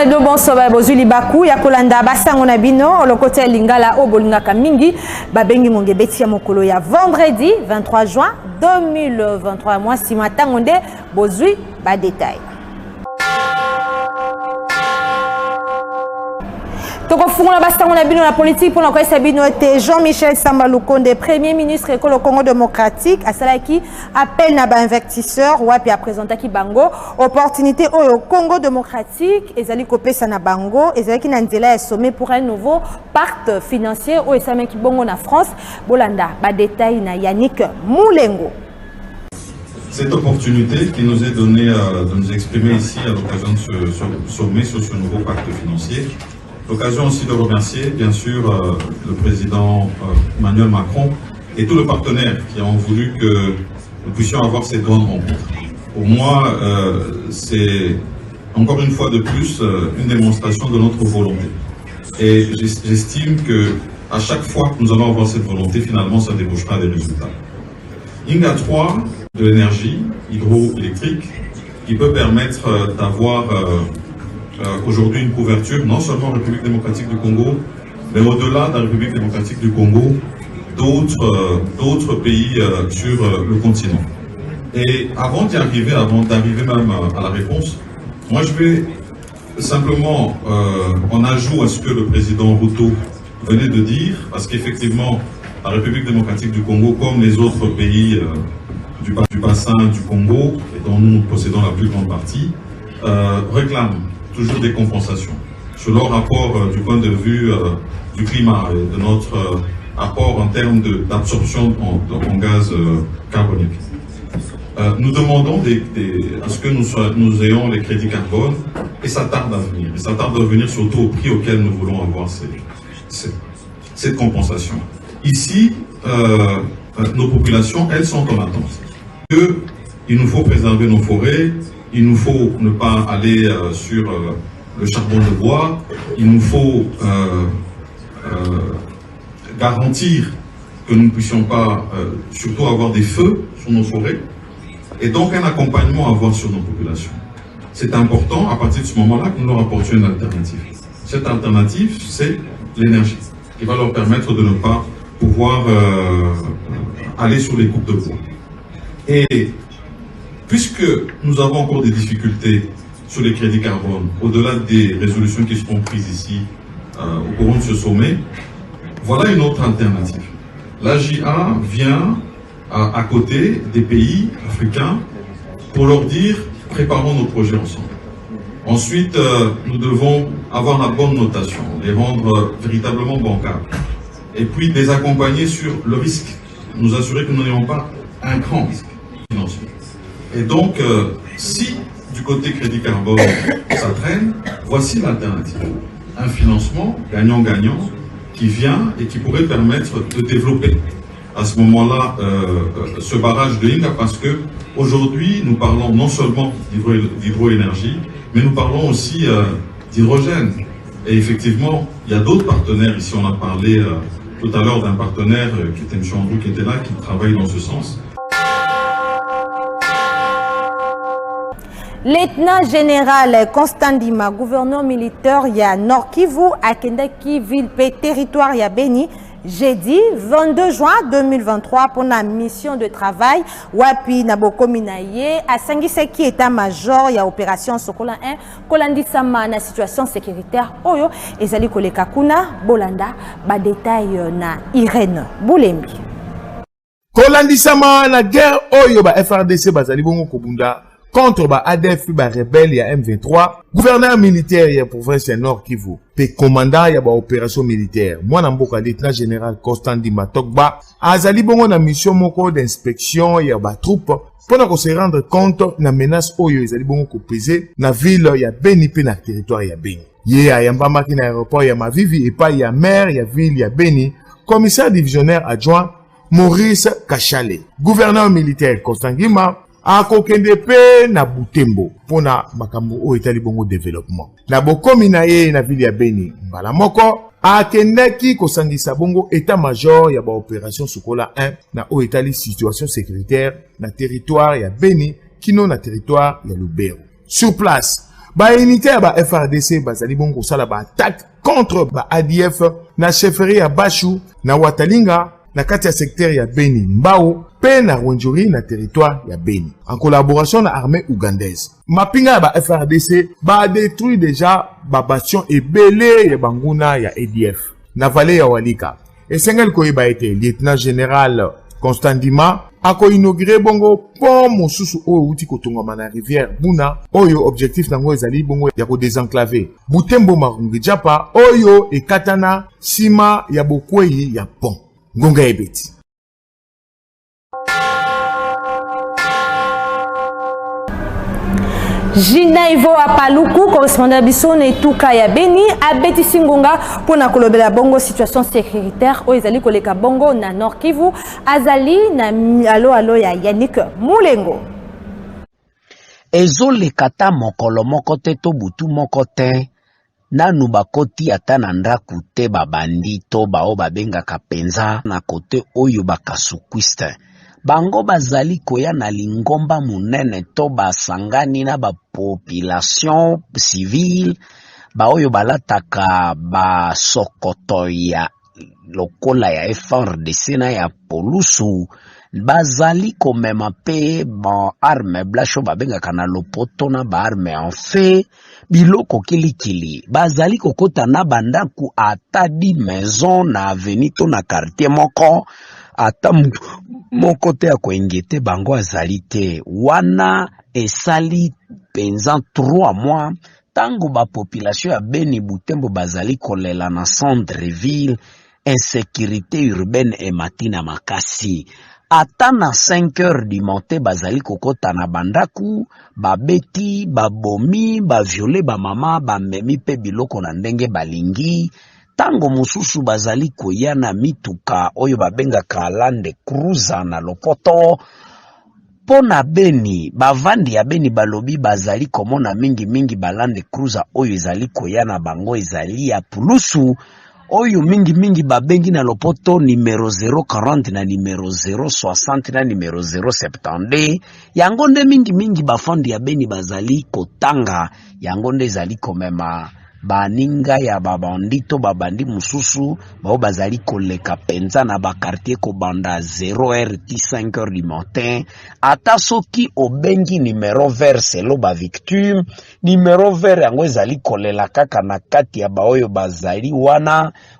Redo bonsoba bozuli baku ya kolanda basango na bino le côté lingala o bolingaka mingi babengi mongebeti ya mokolo ya vendredi 23 juin 2023 mois si matango nde bozui ba détail. Toko fungula basango na bino la politique pour la sabino était Jean-Michel Samba Lukonde premier ministre et le Congo démocratique à cela qui appelle na ba investisseur wapi a présenter ki bango opportunité au Congo démocratique ezali kopesa na bango ezali ki na nzela ya sommet pour un nouveau pacte financier au esame ki bongo na France bolanda ba détail na Yannick Moulengo. Cette opportunité qui nous est donnée de nous exprimer ici à l'occasion de ce sommet sur ce nouveau pacte financier. L'occasion aussi de remercier, bien sûr, le président Emmanuel Macron et tous les partenaires qui ont voulu que nous puissions avoir cette grande rencontre. Pour moi, c'est encore une fois de plus une démonstration de notre volonté. Et j'estime que à chaque fois que nous allons avoir cette volonté, finalement, ça débouchera des résultats. Inga 3 de l'énergie hydroélectrique qui peut permettre d'avoir aujourd'hui une couverture non seulement en République démocratique du Congo, mais au-delà de la République démocratique du Congo, d'autres pays sur le continent. Et avant d'arriver même à la réponse, moi je vais simplement, en ajout à ce que le président Ruto venait de dire, parce qu'effectivement, la République démocratique du Congo, comme les autres pays du bassin du Congo, et dont nous possédons la plus grande partie, réclament toujours des compensations sur leur rapport du point de vue du climat et de notre apport en termes d'absorption en gaz carbonique. Nous demandons à ce que nous ayons les crédits carbone et ça tarde à venir. Et ça tarde à venir surtout au prix auquel nous voulons avoir cette compensation. Ici, nos populations, elles sont en attente. Il nous faut préserver nos forêts. Il nous faut ne pas aller sur le charbon de bois. Il nous faut garantir que nous ne puissions pas surtout avoir des feux sur nos forêts. Et donc un accompagnement à avoir sur nos populations. C'est important à partir de ce moment-là que nous leur apportions une alternative. Cette alternative, c'est l'énergie, qui va leur permettre de ne pas pouvoir aller sur les coupes de bois. Et puisque nous avons encore des difficultés sur les crédits carbone, au-delà des résolutions qui seront prises ici au cours de ce sommet, voilà une autre alternative. La JA vient à côté des pays africains pour leur dire « préparons nos projets ensemble ». Ensuite, nous devons avoir la bonne notation, les rendre véritablement bancables. Et puis les accompagner sur le risque, nous assurer que nous n'ayons pas un grand risque financier. Et donc, si du côté crédit carbone, ça traîne, voici l'alternative. Un financement gagnant-gagnant qui vient et qui pourrait permettre de développer à ce moment-là ce barrage de Inga parce que aujourd'hui nous parlons non seulement d'hydroénergie, mais nous parlons aussi d'hydrogène. Et effectivement, il y a d'autres partenaires. Ici, on a parlé tout à l'heure d'un partenaire qui était M. Andrew qui était là, qui travaille dans ce sens. Lieutenant général Constant Ndima, gouverneur militaire ya Nord Kivu, à Kendaki, ville territoire ya Beni, jeudi 22 juin 2023 pour la mission de travail wapi naboko minaye à Sangiseki état-major ya opération Sokola 1 kolandisama na situation sécuritaire oyo ezali koleka kuna bolanda ba détail na Irène Boulembi. Kolandisama na guerre oyo ba FRDC bazali bongo kobunda contre ba ADF ba rebelle ya M23, gouverneur militaire ya province ya Nord Kivu, pe commandant ya ba opération militaire, mwana mboka lieutenant général Constant Ndima Tokba, azali bongo na mission moko d'inspection ya ba troupe, pona ko se rendre compte na menace oyo ezali bongo ko peser na ville ya Beni pe na territoire ya Beni. Ye ayamba maki na aéroport ya Mavivi et pas ya maire ya ville ya Beni, commissaire divisionnaire adjoint Maurice Kachale, gouverneur militaire Constant Ndima a kokende pe na Butembo pona makambo o etali bongo développement na bokomi na ye na ville ya Beni mbala moko akendaki kosangisa bongo état-major ya ba opération Sokola 1 na o etali situation sécuritaire na territoire ya Beni kino na territoire ya Lubero. Sur place Ba unité ya ba FRDC bazali bongo sala ba attaque contre ba ADF na chefferie ya Bashu na Watalinga na kati ya secteur ya Beni Mbao pe na Rwenzori na territoire ya Beni en collaboration na armée ougandaise. Mapinga ya ba FRDC ba détruit déjà ba bastion ebele ya banguna ya ADF na vallée ya Walika. Esengal koyeba ete lieutenant général Constant Ndima ako inauguré bongo pont mosusu oyo uti kotongama na rivière Buna oyo objectif nango ezali bongo ya ko désenclaver Butembo Marungu Japa oyo ekatana sima ya bokwei ya pont ngonga ebeti. Jinaivo Apaluku, correspondant biso na Etuka ya Beni, abeti singonga pona kolobela bongo situation sécuritaire o ezali koleka bongo na Nord Kivu, azali na alo ya Yannick Mulengo. Ezolekata mokolo moko te to butu moko te nanu bakoti ata na ndaku te babandi to bao babengaka penza na kote oyo bakasukwiste. Bango bazali koya na lingomba munene to basangani na ba population civile ba oyo balataka ba sokoto ya lokola ya FRDC na ya polusu bazali komema pe ba arme blasho babengaka na lopoto na ba arme en fait biloko kilikili bazali kokota na bandaku ata di maison na avenue to na quartier moko ata moko te ya koengete bango azali te wana esali penza 3 mois tango ba population ya Beni Butembo bazali kolela na centre ville insécurité urbaine et matina makasi ata na 5 heures du matin bazali kokota na bandaku babeti babomi baviole ba mama bamemi pe biloko na ndenge balingi tango mususu bazali koya na mituka oyo babengaka Land Cruiser na lopoto pona Beni bavandi ya Beni balobi bazali komona mingi ba Land Cruiser oyo ezali koya na bango ezali ya pulusu oyo mingi babengi na lopoto numero 040 na numero 060 na numero 070 yango nde mingi bafandi ya Beni bazali kotanga yango nde ezali komema baninga ya babandito babandi mususu bao bazali koleka penza na ba quartier ko banda 0h 5h du matin ata soki obengi numero vert selo ba victime numero vert yango ezali kolela kaka na kati ya baoyo bazali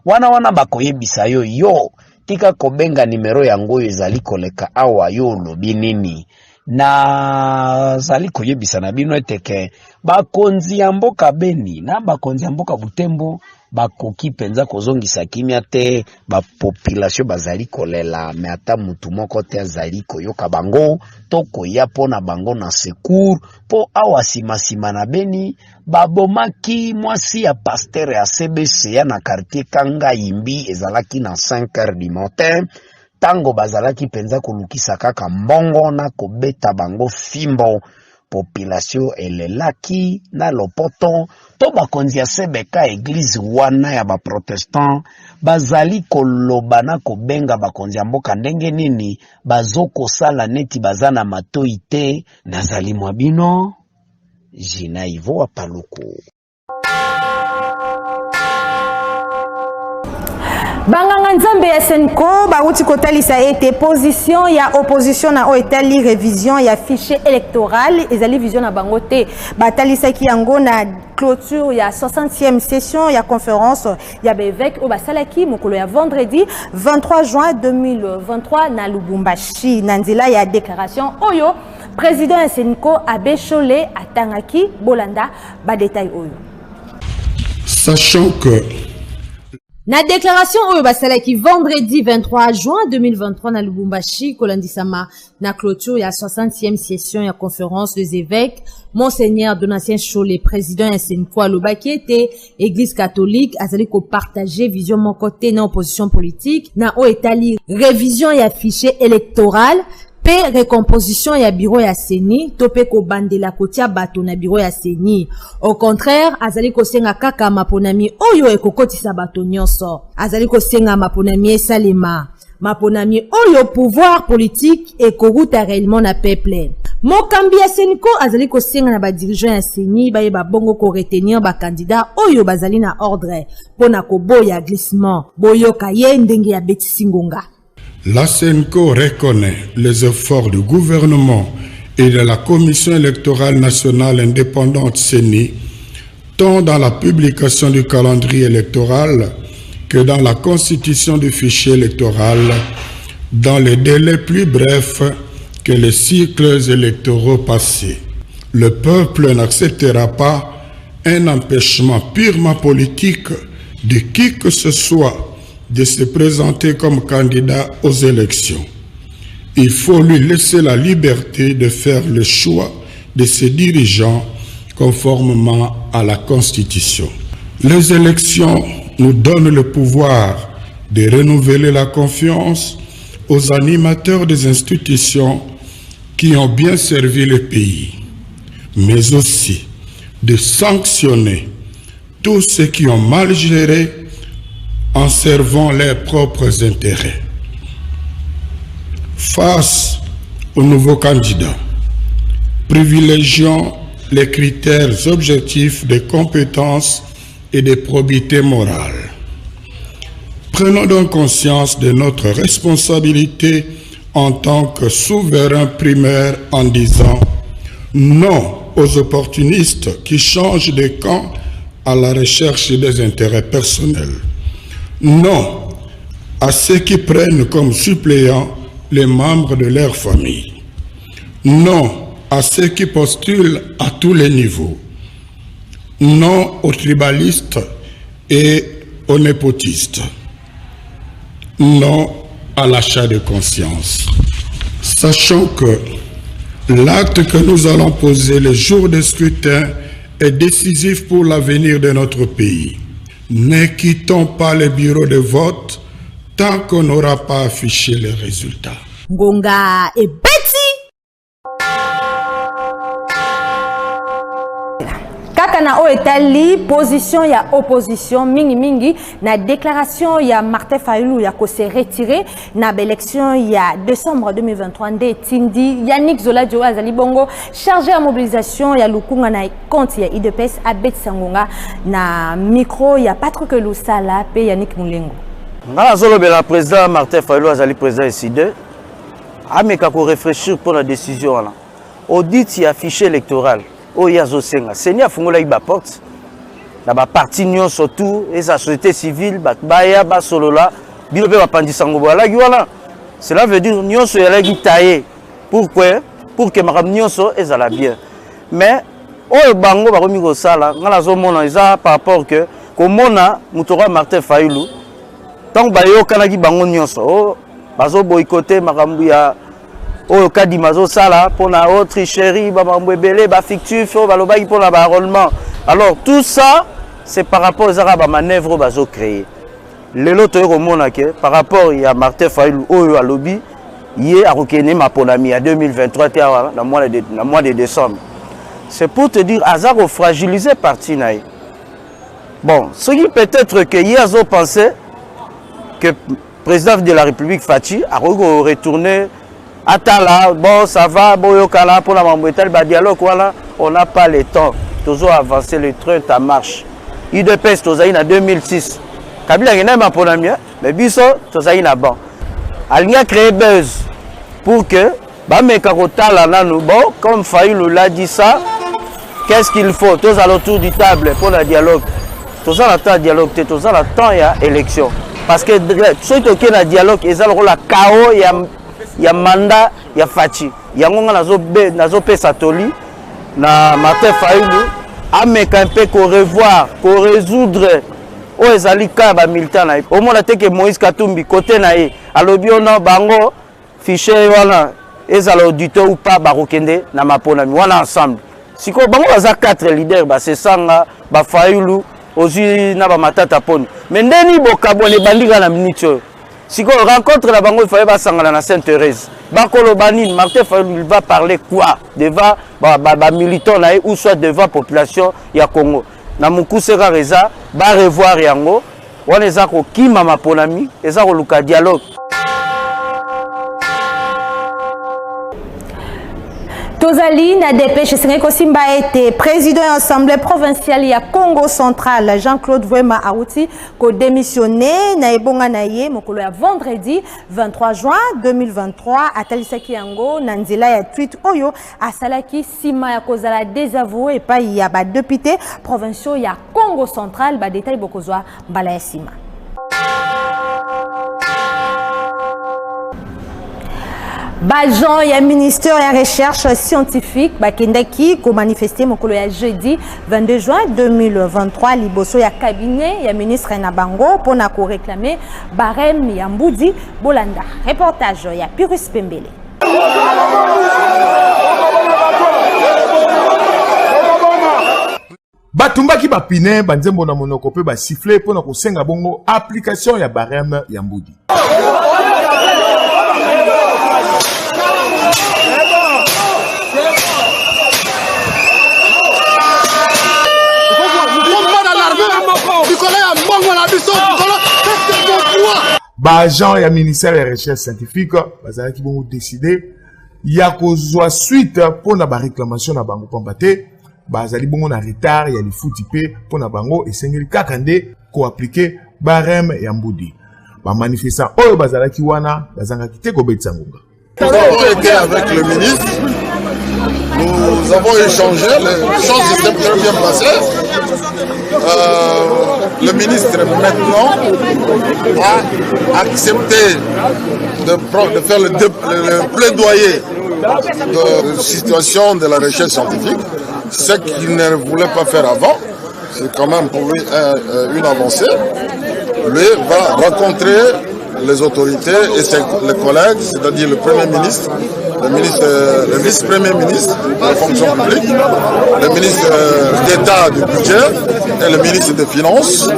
wana bakoyebisa yo tika kobenga numero yango ezali koleka awa yo lobi nini na zali koyebisa na bino eteke bakonzi ya mboka Beni na bakonzi ya mboka Butembo bakoki penza kozongisa kimia te ba population bazali kolela me ata mutu moko te azali koyoka bango toko ya pona bango na secours po awa sima na Beni babomaki mwasi ya pasteur ya CBC ya na quartier Kanga Imbi ezalaki na 5 heures du matin tango bazalaki penza kolukisa kaka mbongo na kobeta bango fimbo population elelaki na lopoto to bakonzi ya sebeka église wana ya ba protestant bazali koloba na kobenga bakonzi ya mboka ndenge nini bazoko sala neti bazana matoi te nazali mwabino Jinaivo Apaluku. Banganga Nzambe ya Senko baruti kotalisa ete position ya opposition na oetali révision ya fichier électoral ezali vision na bango te batalisa ki yango na clôture ya 60e session ya conférence ya bevêque o basalaki mokolo ya vendredi 23 juin 2023 na Lubumbashi na nzela ya déclaration oyo président ya Senko Abe Chole atangaki bolanda ba détail oyo sachant que na déclaration oyo basalaki vendredi 23 juin 2023 na Lubumbashi kolandisama na clôture ya 60e session ya conférence des évêques Monseigneur Donatien Chole président ya Senko alobaki ete église catholique azali ko partager vision moko te na opposition politique na o etali révision ya fichier électoral pe recomposition ya bureau ya Seni to pe ko bandela kotia bato na bureau ya Seni au contraire azali ko senga kaka maponami oyo ekokotisa bato nyonso azali ko senga maponami esalema maponami oyo pouvoir politique ekoruta réellement na peuple Mokambi ya Seniko azali ko senga na ba dirigeant ya Seni ba yeba bongo ko retenir ba candidat oyo bazali na ordre pona ko boya glissement boyoka ye ndenge ya Betty Ngonga. La Seniko reconnaît les efforts du gouvernement et de la Commission électorale nationale indépendante CENI, tant dans la publication du calendrier électoral que dans la constitution du fichier électoral, dans les délais plus brefs que les cycles électoraux passés. Le peuple n'acceptera pas un empêchement purement politique de qui que ce soit de se présenter comme candidat aux élections. Il faut lui laisser la liberté de faire le choix de ses dirigeants conformément à la Constitution. Les élections nous donnent le pouvoir de renouveler la confiance aux animateurs des institutions qui ont bien servi le pays, mais aussi de sanctionner tous ceux qui ont mal géré en servant leurs propres intérêts. Face aux nouveaux candidats, privilégions les critères objectifs de compétences et de probité morale. Prenons donc conscience de notre responsabilité en tant que souverain primaire en disant non aux opportunistes qui changent de camp à la recherche des intérêts personnels. Non à ceux qui prennent comme suppléants les membres de leur famille. Non à ceux qui postulent à tous les niveaux. Non aux tribalistes et aux népotistes. Non à l'achat de conscience. Sachant que l'acte que nous allons poser le jour du scrutin est décisif pour l'avenir de notre pays. Ne quittons pas le bureau de vote tant qu'on n'aura pas affiché les résultats. Ngonga et Betty. Kakana o etali position ya opposition mingi na déclaration ya Martin Fayulu ya ko se retirer na élection ya décembre 2023 nde tindi Yannick Zola Diowa azali bongo chargé à mobilisation ya lukunga na compte ya IDPS à Betty Ngonga na micro ya Patrick Lusala pe Yannick Mulengo. Ngala zolo bela président Martin Fayulu azali président SID ameka ko réfléchir pour la décision là. Audit ya fichier électoral. Oh yazo senga senya fungola iba porte na ba parti nyon surtout et sa société civile baya ba solola bilo pe ba pandisa ngo bala giwana cela veut dire nyon so yala gitaye pourquoi pour que makam nyon so ezala bien mais oh bango ba komi ko sala ngala zo mona eza par rapport que komona mutora Martin Fayulu tant ba yo kana ki bango nyon so oh bazo boycotter makambu ya au cas d'Imazo Sala pour la haute tricherie, babambouébélé, fictif, balobaki pour l'enrôlement. Alors tout ça, c'est par rapport aux arabes manœuvres bazo créé. Le lot au monake par rapport à Martin Fayulu au lobby, hier à Rokene Maponami en 2023 dans le mois de décembre. C'est pour te dire hasard au fragilisé parti naï. Bon, ce qui peut-être que hier ont pensé que le président de la République Fachi a retourné. Attends bon ça va, boyokala pour la mamouetel, dialogue voilà, on n'a pas le temps. Toujours avancer le train ta marche. IDPS tozaï en 2006. Kabila gena ma pour la mienne, mais biso tozaï na bon. Alinga créé buzz pour que ba mekakota là nanu bon comme Fayulu l'a dit ça, qu'est-ce qu'il faut? Tous à l'autour du table pour le dialogue. Tous à la temps dialogue, tous à la temps il y a élection. Parce que ceux qui ont dialogue, ils ont le chaos il y a mandat, il y a Fachi. Il y a un pesa toli na Martin Fayulu ameka un peu qu'on revoir, qu'on résoudre o ezali ka ba militant na au moins que Moïse Katumbi côté na ye alobi ona bango fichier wana ezala auditeur ou pas barokende na maponami wana ensemble. Siko bango baza 4 leaders ba se sanga ba Fayulu ozi na ba matata poni. Mais ndeni bokabone bandika na minute. Si on rencontre la banque, il faut aller à la Sainte-Thérèse. Bakolo Banine, Martin Fayulu, il va parler quoi? Devant les militants ou soit devant la population ya Congo. Namuku sera reza, va revoir yango. On est à qui mama ponami, et à luka dialogue. Tozali na dépêche Sengeko Simba était président de l'Assemblée provinciale ya Congo central Jean-Claude Vwema Aouti ko démissionné na ebonga na ye mokolo ya vendredi 23 juin 2023 atalisaki yango na nzela ya tweet oyo asalaki sima ya kozala désavoué pa ya ba député provinciaux ya Congo central ba détail bokozwa mbala ya sima. Bajan ya ministère ya recherche scientifique bakendaki ko manifester mokolo ya jeudi 22 juin 2023 liboso ya cabinet ya ministre na bango pona ko réclamer barème ya Mbudi Bolanda. Reportage ya Pyrrhus Pembele. Batumbaki bapine banzembo na monoko pe ba siffler pona ko senga bongo application ya barème ya Mbudi. Agent et ministère de la recherche scientifique bazalaki bongo décidé ya kozwa suite pour na ba réclamation na bango pambate bazali bongo na retard ya lifuti pe pour na bango esengeli kaka nde ko appliquer barème ya Mbudi ba manifestant oyo bazalaki wana bazangaki te ko betsa ngonga. Nous avons été avec le ministre, nous avons échangé, les choses étaient très bien passées. Le ministre maintenant a accepté de faire le plaidoyer de la situation de la recherche scientifique, ce qu'il ne voulait pas faire avant. C'est quand même pour lui une avancée. Lui va rencontrer les autorités et les collègues, c'est-à-dire le Premier ministre, le vice-premier ministre de la fonction publique, le ministre d'État du budget et le ministre des Finances.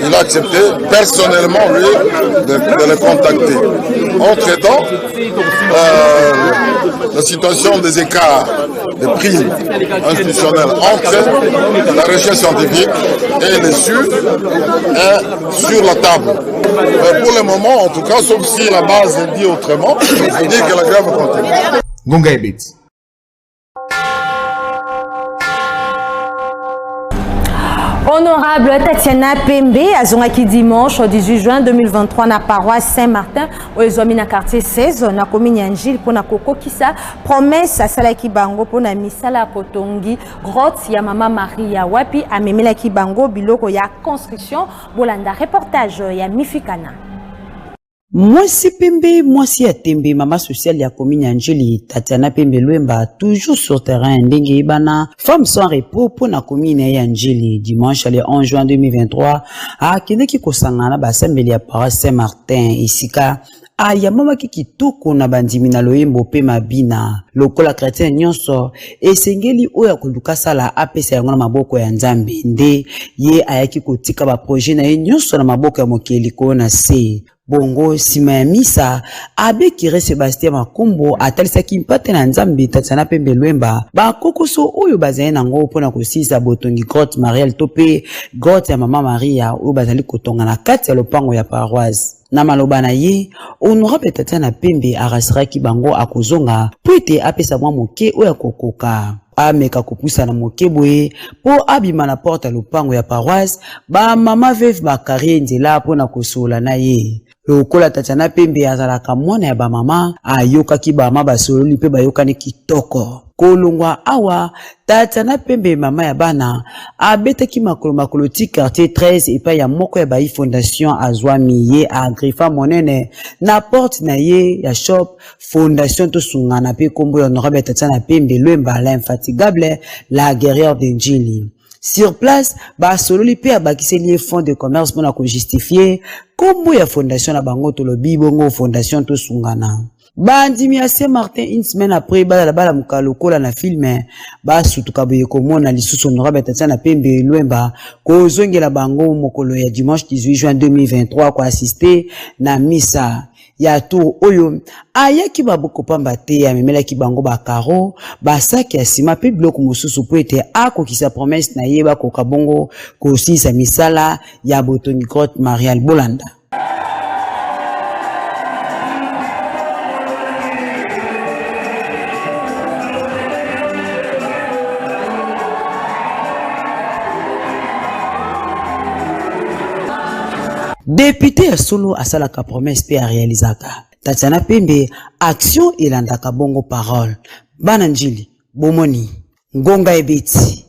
Il a accepté personnellement, lui, de les contacter. Entre-temps, la situation des écarts de prix institutionnels entre la recherche scientifique et les SU est sur la table. Pour le moment, en tout cas, sauf si la base dit autrement, je dis que la grève continue. Gonga Ebet. Honorable Tatiana Pembe, azongaki dimanche 18 juin 2023 na paroisse Saint-Martin, au Ezomina quartier 16, na commune Angile, pour na kokokisa promesse à Salaki Bango pour na misala kotongi grotte ya Mama Maria wapi amemela ki bango biloko ya construction bolanda. Reportage ya Mifikana. Mwasi Pembe, mwasi ya tembe, mama sociale ya commune Angeli, Tatiana Pembe Luemba, toujours sur terrain, ndenge ibana, femme sans repos pour na commune ya Angeli, dimanche le 11 juin 2023, a kineki kosangana basambeli ya paroisse Saint-Martin, isika, ya mama kitoko na bandimi na loyembo pe mabina, lokola chrétien nyonso, esengeli oya koluka sala apesa yango na maboko ya Nzambe, nde, ye ayaki kotika ba projet na ye nyonso na maboko ya mokeli ko na se. Bongo sima ya misa abekire Sébastien Makumbo atalisaki mpate na Nzambe Tatiana Pembe Luemba bakokoso oyo bazali nango mpona kosisa botongi grotte Mariel tope grotte ya Mama Maria oyo bazali kotonga na kati ya lopango ya paroisse. Na maloba na ye, honorable Tatiana Pembe arasiraki bango akozonga po ete apesa mwa moke oyo kokoka. Ameka kopusa na mokebwe po abima na porte ya lopango ya paroisse ba mama veuve bakari nzela po na kosola na ye. Lokola Tatiana Pembe azalaka mwana ya ba mama ayokaki ba mama basololi pe bayokani kitoko. Kolongwa awa Tatiana Pembe mama ya bana abetaki makolo ti quartier 13 epa ya moko ya bai fondation azwami ye a grifa monene na porte na ye ya shop fondation to sungana pe kombo ya honorable Tatiana Pembe Luemba l'infatigable la guerrière d'Injili. Sur place, ba sololi pe abakiseli fonds de commerce pour na ko justifier kombo ya fondation na bango to lobi bongo fondation to sungana. Bandimi ya Saint-Martin une semaine après bala mukalokola na filme ba sutuka boye komona lisusu honorable Tatiana Pembe Luemba ko zongela bango mokolo ya dimanche 18 juin 2023 ko assister na misa ya tour oyo ayaki baboko pamba te amemela ki bango ba karo ba saki ya sima pe biloko mosusu po ete akokisa promesse na ye bakoka bongo ko sisa misala ya botongi grotte Marial Bolanda. député ya solo asalaka promesse pe réalisaka. Tatiana Pembe action elandaka bongo parole. Bana njili bomoni ngonga ebeti.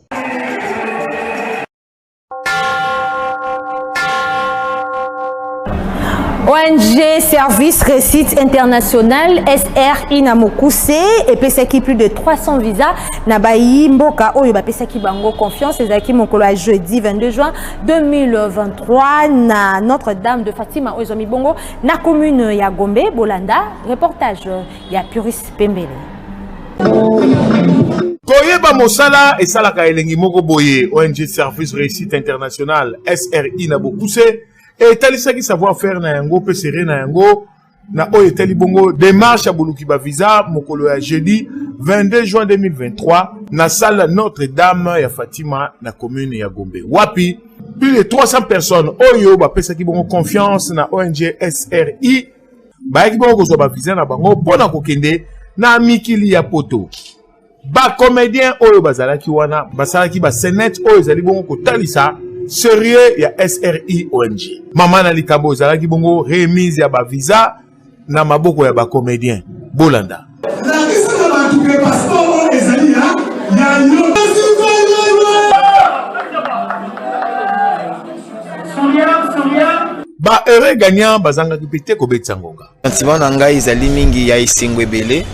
ONG Service Réussite International SRI na Mokuse et pesaki plus de 300 visas na bayi mboka oyo ba pesaki bango confiance ezaki mokolo ya jeudi 22 juin 2023 na Notre-Dame de Fatima oyo zomi bongo na commune ya Gombe Bolanda. Reportage ya Puris Pembele. Koyeba mosala esalaka elengi moko boye. ONG Service Réussite International SRI na Mokuse et talisaki savoir-faire na yango pe seré na yango na oyo etali bongo démarche à boluki ba visa mokolo ya jeudi 22 juin 2023 na salle Notre-Dame ya Fatima na commune ya Gombe. Wapi plus de 300 personnes oyo ba pesaki bongo confiance na ONG SRI ba yaki bongo kozwa ba visa na bango pona kokende na mikili ya poto. Ba comédien oyo bazalaki wana basalaki ba senete oyo ezali bongo kotalisa sérieux ya SRI ONG. Mama na likambo ezalaki bongo remise ya ba visa na maboko ya ba comédien Bolanda. Ba heureux gagnant bazanga kipite ko betsa ngonga. Sentiment na ngai ezali mingi ya esengo ebele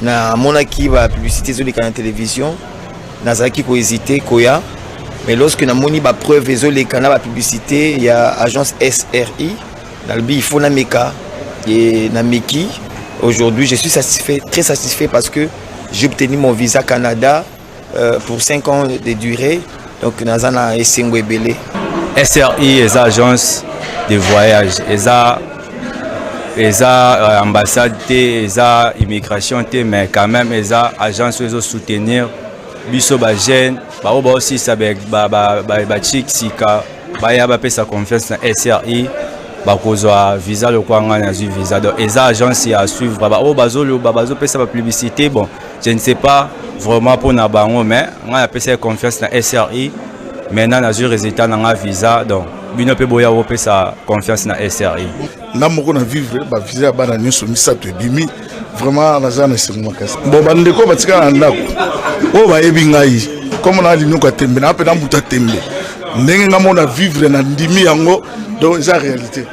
na monaki ba publicité zoleka na télévision nazaki ko hésiter koya. Mais lorsque nous avons ba preuve les canaux la publicité, il y a agence SRI, dans le il faut na meka et na meki. Aujourd'hui, je suis satisfait, très satisfait parce que j'ai obtenu mon visa Canada pour 5 ans de durée. Donc nazana esengwe belé. SRI est agence de voyage, ambassade, immigration, mais quand même agence de soutenir biso ba jeune ba aussi ça ba chic sika ba ya ba pesa confiance na SRI ba kozwa visa le kwanga na visa donc eza agence à suivre ba bazo pesa ba publicité bon je ne sais pas vraiment pour na bango mais nga pesa confiance na SRI maintenant na résultat na visa donc bino pe boya pesa confiance na SRI na moko na vivre ba visa bana nyoso misato ebimi vraiment nazana sengwa kasi bon bandeko batika na ndako o ba yebi ngai comme na lino ka tembe na pe na muta tembe ndenge nga mona vivre na ndimi yango donc c'est la réalité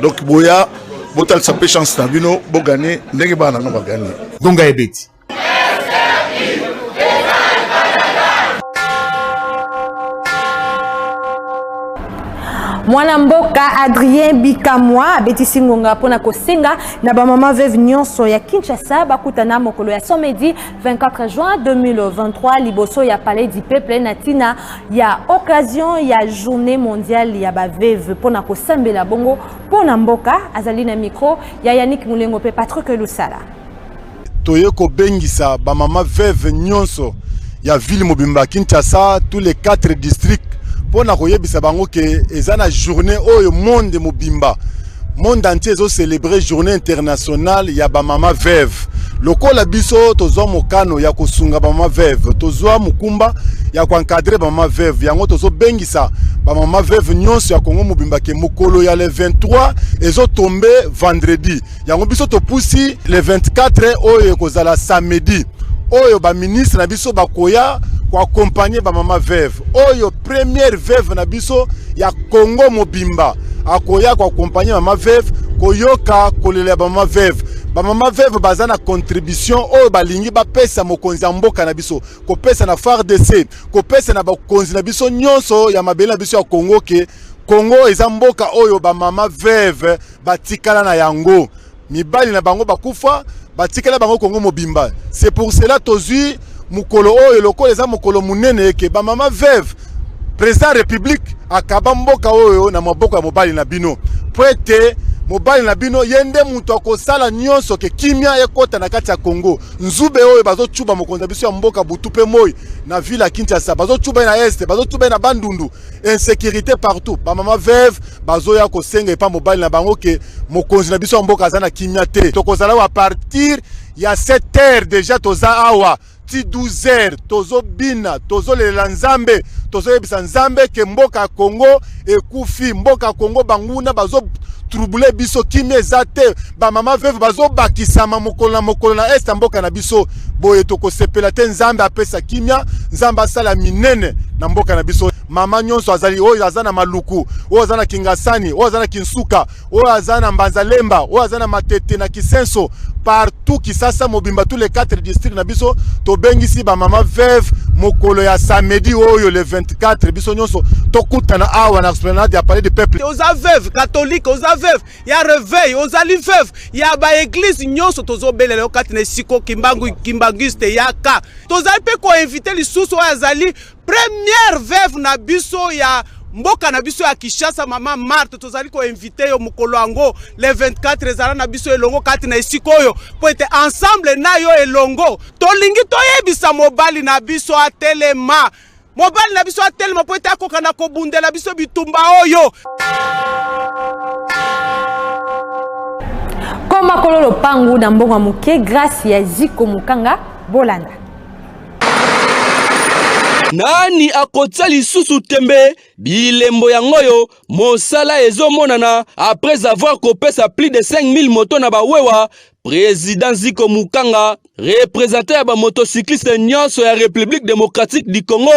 donc boya botal sa pe chance na bino bo gagner ndenge bana nga ba gagner gonga ebeti. Mwana mboka Adrien Bikamwa abetisi ngonga pona kosenga na ba mama veuve nyonso ya Kinshasa bakutana mokolo ya samedi 24 juin 2023 liboso ya palais du peuple natina ya occasion ya journée mondiale ya ba veuve pona kosambela bongo pona mboka azali na micro ya Yannick Mulengo pe Patrick Lusala. Toye ko bengisa ba mama veuve nyonso ya ville mobimba Kinshasa tous les 4 districts. Pour na koyebisa bango ke ezana journée oyo monde mobimba monde entier zo célébrer journée internationale ya ba mama veuve lokola biso tozo mokano ya kosunga ba mama veuve tozo mukumba ya ko encadrer ba mama veuve yango tozo bengisa ba mama veuve nyonso ya Kongo mobimba ke mokolo ya le 23 ezo tomber vendredi yango biso to pusi le 24 oyo kozala samedi oyo ba ministre na biso bakoya ko accompagner ba mama veuve oyo première veuve na biso ya Congo mobimba akoya ko accompagner mama veuve koyoka kolela ba mama veuve bazana contribution oyo balingi ba pesa mokonzi mboka na biso ko pesa na FARDC ko pesa na bakonzi na biso nyonso ya mabele na biso ya Congo ke Congo eza mboka oyo ba mama veuve batikala na yango mibali na bango bakufa batikala bango Congo mobimba. C'est pour cela tozui mukolo oyo lokolo eza mukolo munene ke ba mama veuve président république akaba mboka oyo na maboko ya mobali na bino poete mobali na bino yende mutu akosala nyonso ke kimia ekota na kati ya Congo nzube oyo bazo chuba mokonza biso ya mboka butupe moi na ville ya Kinshasa bazo chuba na est bazo chuba na Bandundu insécurité partout ba mama veuve bazo ya kosenga epa mobali na bango ke mokonzi na biso ya mboka azana kimia te tokozala à partir Il y a 7 heures déjà toza awa. Ti 12 heures tozo bina tozo le nzambe tozo yebisa nzambe ke mboka Congo ekufi mboka Congo banguna bazo trouble biso kimia ezate ba mama veuve bazo bakisama mokolo na est mboka na biso boye toko sepela te nzambe apesa kimia nzambe asala minene na mboka na biso mama nyonso azali oyo azana maluku oyo azana kingasani oyo azana kinsuka oyo azana mbanzalemba oyo azana matete na kisenso partout Kisasa mobimba tous les 4 districts na biso to bengisi ba mama veuve mokolo ya samedi oyo le 24 biso nyonso tokutana awa na esplanade ya palais du peuple. Aux veuve catholique aux veuve ya réveil aux ali veuve ya ba église nyonso tozo belele okatine siko kimbangiste yaka tozali pe ko inviter lisusu azali première veuve na biso ya mboka na biso ya Kishasa mama Marthe tozali ko inviter yo mukolo ango le 24 ezala na biso elongo kati na esiko yo po ete ensemble na yo elongo tolingi toyebisa mobali na biso atelema mobali na biso atelema po ete akoka na kobundela biso bitumba oyo koma kololo pangu na mbongo muke grâce ya Ziko Mukanga Bolanda. Nani akotia lisusu tembe bilembo yangoyo mosala ezomonana après avoir kopesa plus de 5000 motos na bawewa président Ziko Mukanga représentant ba motocycliste nyonso ya République démocratique du Congo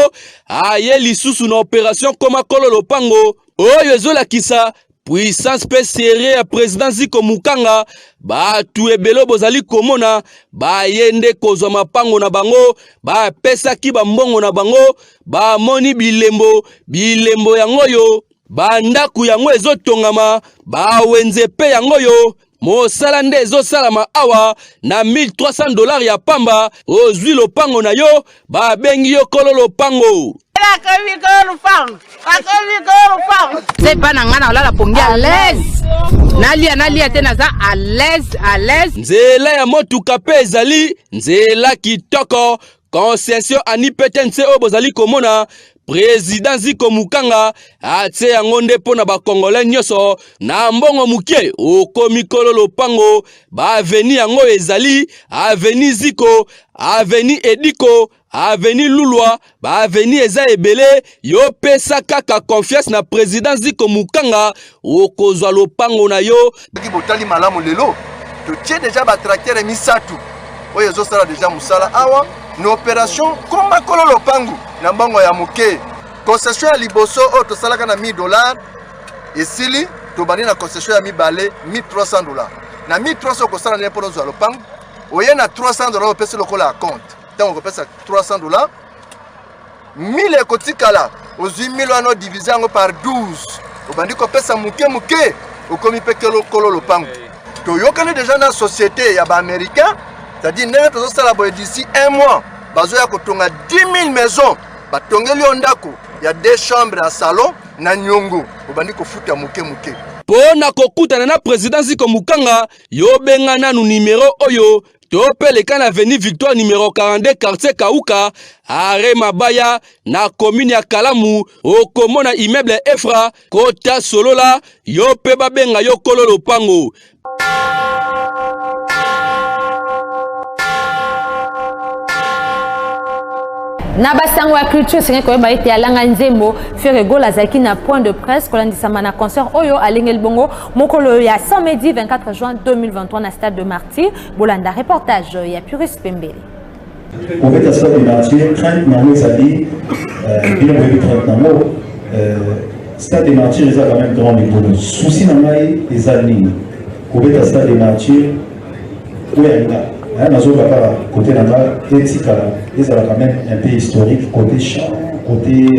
aye lisusu na opération koma kololo pango oyo ezolakisa puissance spéciale à président Ziko Mukanga ba tu ebelo bozali komona ba yende kozwa mapango na bango ba pesa ki ba mbongo na bango ba moni bilembo yangoyo ba ndaku yango ezotongama ba wenze pe yangoyo mosala nde ezosalama awa na $1300 ya pamba ozwi lopango na yo ba bengi yo kolo lopango. C'est pas nangana la pongi à l'aise. Nalia tena za à l'aise. Nzela ya motuka pe ezali nzela kitoko concession ani petense obozali komona président Ziko Mukanga atie yango nde pona ba congolais nyoso na mbongo mukie okomi kolo lopango ba aveni yango ezali aveni Ziko aveni Ediko aveni Lulwa ba aveni eza ebele yo pesa kaka confiance na président Ziko Mukanga okozwa lopango na yo ki botali malamu lelo to tie déjà ba tracteur misatu oyo zo sala déjà musala awa une opération comme kolo lopango na mbango ya muke concession ya liboso o to salaka na $1000 esili to bani na concession ya mibale $1300 na $1300 ko sala ne pour zo lopango oye na $300 o pesa lokola compte tant ko pesa $300 1000 ekotikala ozwi 1000 wana divisé ngo par 12 obandi ko pesa muke o komi pekelo kolo lopango to yokane déjà na société ya ba américain c'est-à-dire nene to sala boy d'ici 1 mois bazo ya kotonga 10 000 maisons batongeli ondako ya 2 chambres à salon na nyongo obandi ko futa muke pona kokutana na président Ziko Mukanga yo benga nanu numéro oyo to peleka na avenue Victoire numéro 42 quartier Kauka are Mabaya na commune ya Kalamu okomona immeuble Efra kota solola yo pe babenga yo kolo lopango. Na basango ya culture sengi koyeba ete alanga nzembo Ferego lazaki na point de presse kolandisama na concert oyo alingel bongo mokolo ya samedi 24 juin 2023 na stade de Martyr Bolanda reportage ya Puris Pembele. En fait, à stade de Martyr crainte nango ezali bien revu crainte nango stade de Martyr eza quand même grand niveau souci na ngai eza nini en fait à stade de Martyr oyenga nazoka kaka côté nanga etikala ezala quand même un peu historique côté chant côté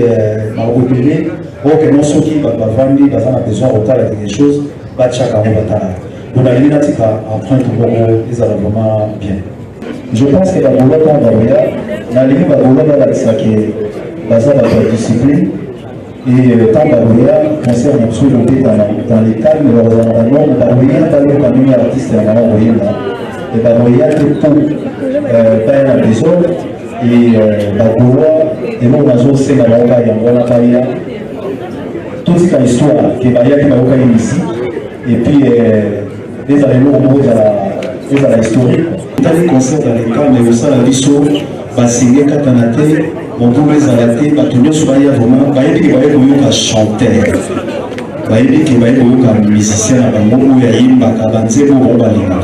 maokobele okeno soki bavandi baza na besoin kotala quelque chose batiaka ngo batala bonalingi natika empreinte moko ezala vraiment bien. Je pense que babolaka baroya nalingi babola balakisaki baza bato ya discipline et tant baroya concerne absolument dans les calmes leurs environnements baroya baloka nini artiste ya mama koyemba et baroya te pour baya na désordre et bagoa emo nazosenga baoka yango wana baya totika histoire ke bayaki baoka ye ici et puis ezala eloko moko ezala historique tali concert dans les cas mais ça la biso basinge katanate mon premier zalate batonyo soya vraiment bayebi ke bayebi koyoka chanteur bayebi ke bayebi koyoka musicien na bango ya yimbaka banzebo bo balinga.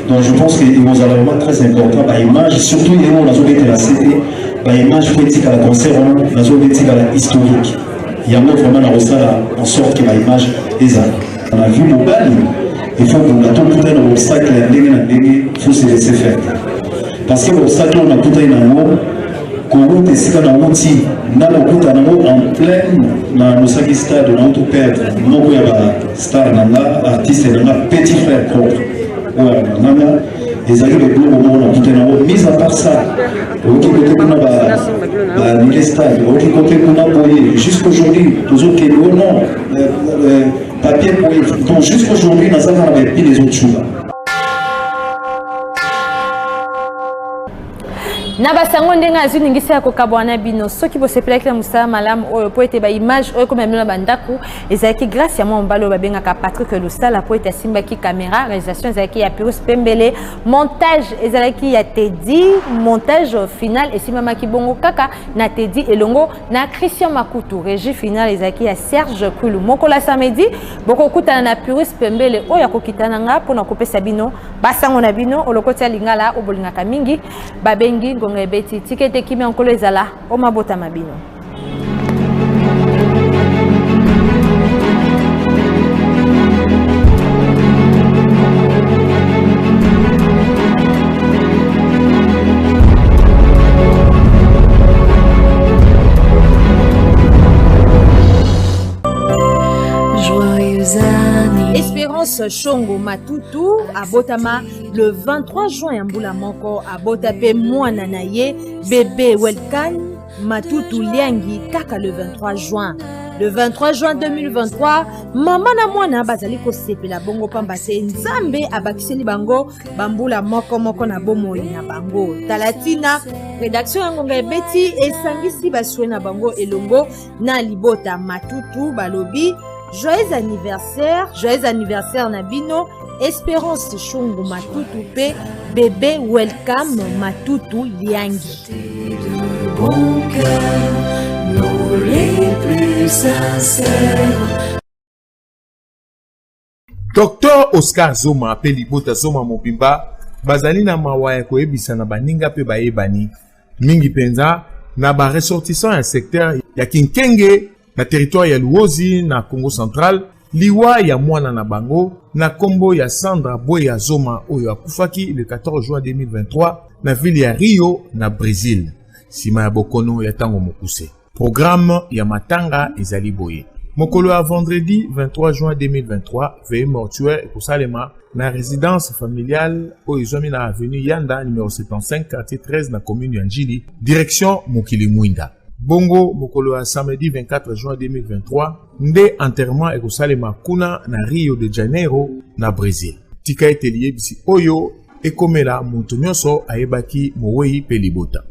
Donc je pense que vous allez vraiment très important par image surtout ils ont la zone de la CD par image politique à la concert la zone politique à la historique. Il y a vraiment la recette en sorte que l'image est ça. On a vu le bal, il faut qu'on a tout un obstacle il faut se laisser faire. Parce que l'obstacle on a tout un qu'on est ici dans l'outil, dans le coup en pleine dans le sac stade on a tout perdre. Non il y a star nanga artiste nanga petit frère propre. Ouais, nanga les alliés de Globo on a tout un mis à part ça. Ok, côté qu'on a les stades, ok, côté qu'on a boyé jusqu'aujourd'hui, toujours que non, papier boyé. Donc jusqu'aujourd'hui, nous avons avec les autres choses. Nabasango ndenga azuningisa ko kabwana bino soki bo sepelekela musala malamu oyo po ete ba image oyo ko memela bandaku ezaki grâce ya mbalo babenga ka Patrick Lusala po ete simba ki caméra réalisation ezaki ya Pyrus Pembele montage ezaki ya Teddy montage final esimama ki bongo kaka na Teddy elongo na Christian Makutu régie final ezaki ya Serge Kulu mokola samedi boko kutana na Pyrus Pembele oyo akokitana nga pona kopesa bino basango na bino olokoti lingala obolingaka mingi babengi Beti tikete kimi ankolo ezala o mabota mabino. Espérance Chongo Matutu abotama le 23 juin ya mbula moko abota pe mwana na ye bébé Welkan Matutu Liangi kaka le 23 juin. Le 23 juin 2023, maman na mwana bazali ko sepela bongo pamba se nzambe abakiseli bango bambula moko moko na bomoi na bango. Talatina rédaction yango ebeti esangisi baswe na bango elongo na libota Matutu balobi joyeux anniversaire Nabino, Espérance Chongo Matutu pe bébé welcome Matutu Liangi. Bon cœur, nous les plus sincères. Docteur Oscar Zoma appeli Bota Zoma Mobimba bazali na mawaya koyebisa na baninga pe bayebani mingi penza na ba ressortissant un secteur ya Kinkenge na territoire ya Luozi na Congo Central liwa ya mwana na bango na kombo ya Sandra Boya Zoma oyo akufaki le 14 juin 2023 na ville ya Rio na Brésil sima ya bokono ya tango mokuse. Programme ya matanga ezali boye. Mokolo ya vendredi 23 juin 2023 veille mortuaire pour Salema na résidence familiale oyo ezomi na avenue Yanda numéro 75 quartier 13 na commune ya Njili direction Mokili Mwinda. Bongo mokolo ya samedi 24 juin 2023 nde enterrement ekosalema kuna na Rio de Janeiro na Brésil. Tika ete liye bisi oyo ekomela moto nyonso ayebaki mowei pe libota.